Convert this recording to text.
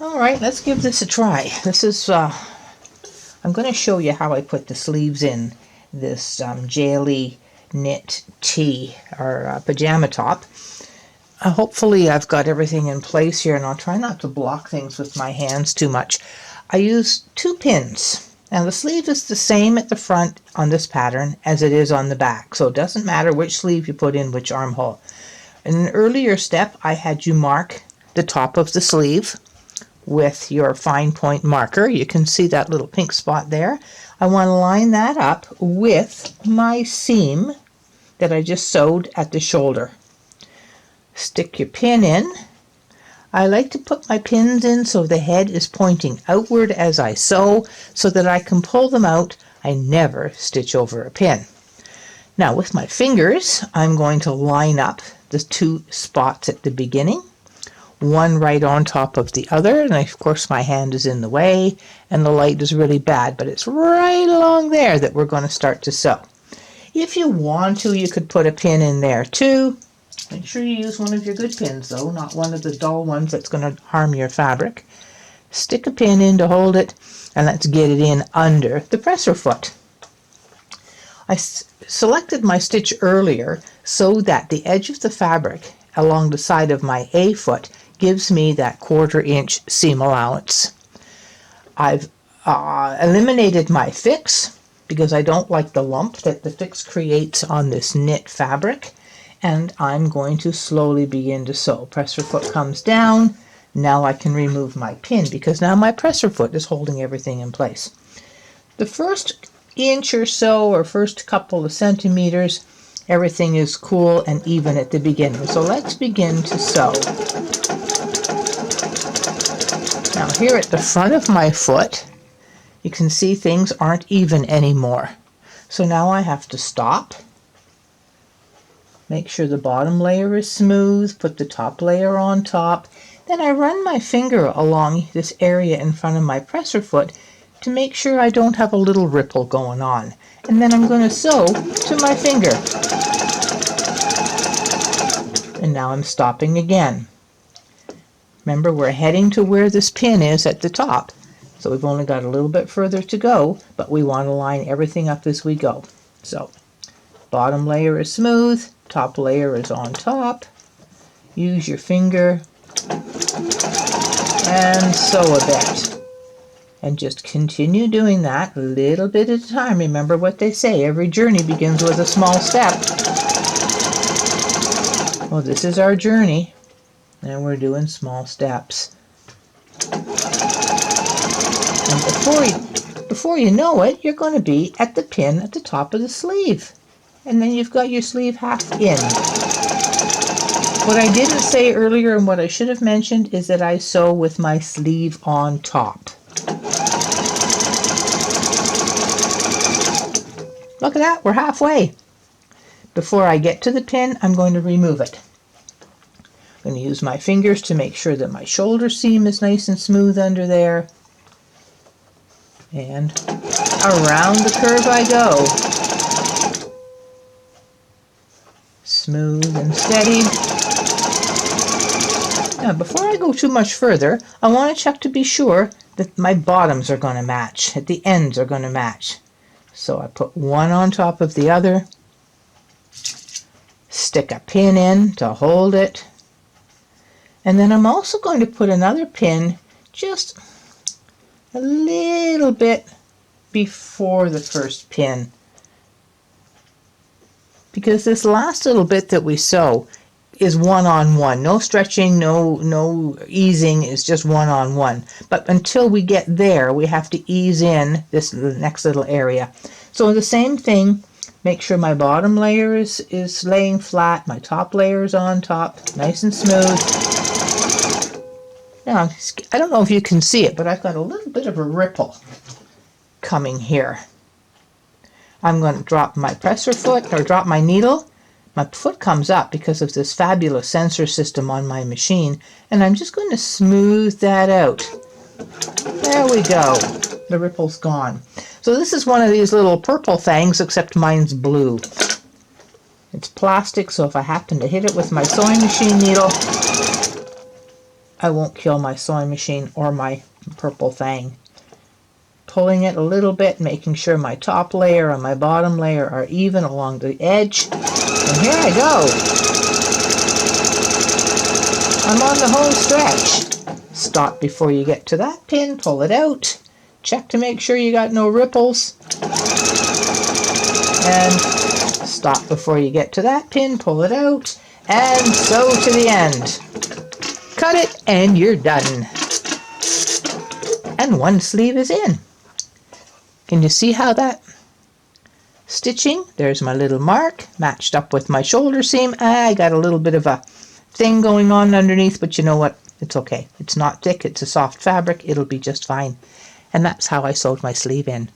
All right, let's give this a try. This is, I'm going to show you how I put the sleeves in this jelly knit tee or pajama top. Hopefully I've got everything in place here, and I'll try not to block things with my hands too much. I use 2 pins. Now the sleeve is the same at the front on this pattern as it is on the back, so it doesn't matter which sleeve you put in which armhole. In an earlier step, I had you mark the top of the sleeve with your fine point marker. You can see that little pink spot there. I want to line that up with my seam that I just sewed at the shoulder. Stick your pin in. I like to put my pins in so the head is pointing outward as I sew so that I can pull them out. I never stitch over a pin. Now with my fingers, I'm going to line up the 2 spots at the beginning, one right on top of the other, and of course my hand is in the way and the light is really bad, but it's right along there that we're going to start to sew. If you want to, you could put a pin in there too. Make sure you use one of your good pins though, not one of the dull ones that's going to harm your fabric. Stick a pin in to hold it, and let's get it in under the presser foot. I selected my stitch earlier so that the edge of the fabric along the side of my A foot gives me that 1/4 inch seam allowance. I've eliminated my fix because I don't like the lump that the fix creates on this knit fabric, and I'm going to slowly begin to sew. Presser foot comes down. Now I can remove my pin because now my presser foot is holding everything in place. The first inch or so, or first couple of centimeters, everything is cool and even at the beginning. So let's begin to sew. Now here at the front of my foot, you can see things aren't even anymore. So now I have to stop. Make sure the bottom layer is smooth, put the top layer on top. Then I run my finger along this area in front of my presser foot to make sure I don't have a little ripple going on. And then I'm going to sew to my finger. And now I'm stopping again. Remember, we're heading to where this pin is at the top. So we've only got a little bit further to go, but we want to line everything up as we go. So, bottom layer is smooth, top layer is on top. Use your finger and sew a bit. And just continue doing that a little bit at a time. Remember what they say, every journey begins with a small step. Well, this is our journey, and we're doing small steps. And before you know it, you're going to be at the pin at the top of the sleeve. And then you've got your sleeve half in. What I didn't say earlier and what I should have mentioned is that I sew with my sleeve on top. Look at that, we're halfway. Before I get to the pin, I'm going to remove it. I'm going to use my fingers to make sure that my shoulder seam is nice and smooth under there. And around the curve I go. Smooth and steady. Now, before I go too much further, I want to check to be sure that my bottoms are going to match, that the ends are going to match. So I put one on top of the other, stick a pin in to hold it, and then I'm also going to put another pin just a little bit before the first pin, because this last little bit that we sew is one-on-one. No stretching, no easing, it's just one-on-one. But until we get there, we have to ease in the next little area. So the same thing, make sure my bottom layer is laying flat, my top layer is on top, nice and smooth. Now, I don't know if you can see it, but I've got a little bit of a ripple coming here. I'm going to drop my presser foot, or drop my needle. My foot comes up because of this fabulous sensor system on my machine, and I'm just going to smooth that out. There we go. The ripple's gone. So this is one of these little purple things, except mine's blue. It's plastic, so if I happen to hit it with my sewing machine needle, I won't kill my sewing machine or my purple thing. Pulling it a little bit, making sure my top layer and my bottom layer are even along the edge. And here I go. I'm on the home stretch. Stop before you get to that pin, pull it out. Check to make sure you got no ripples. And stop before you get to that pin, pull it out, and sew to the end. Cut it and you're done. And one sleeve is in. Can you see how that stitching? There's my little mark matched up with my shoulder seam. I got a little bit of a thing going on underneath, but you know what? It's okay. It's not thick. It's a soft fabric. It'll be just fine. And that's how I sewed my sleeve in.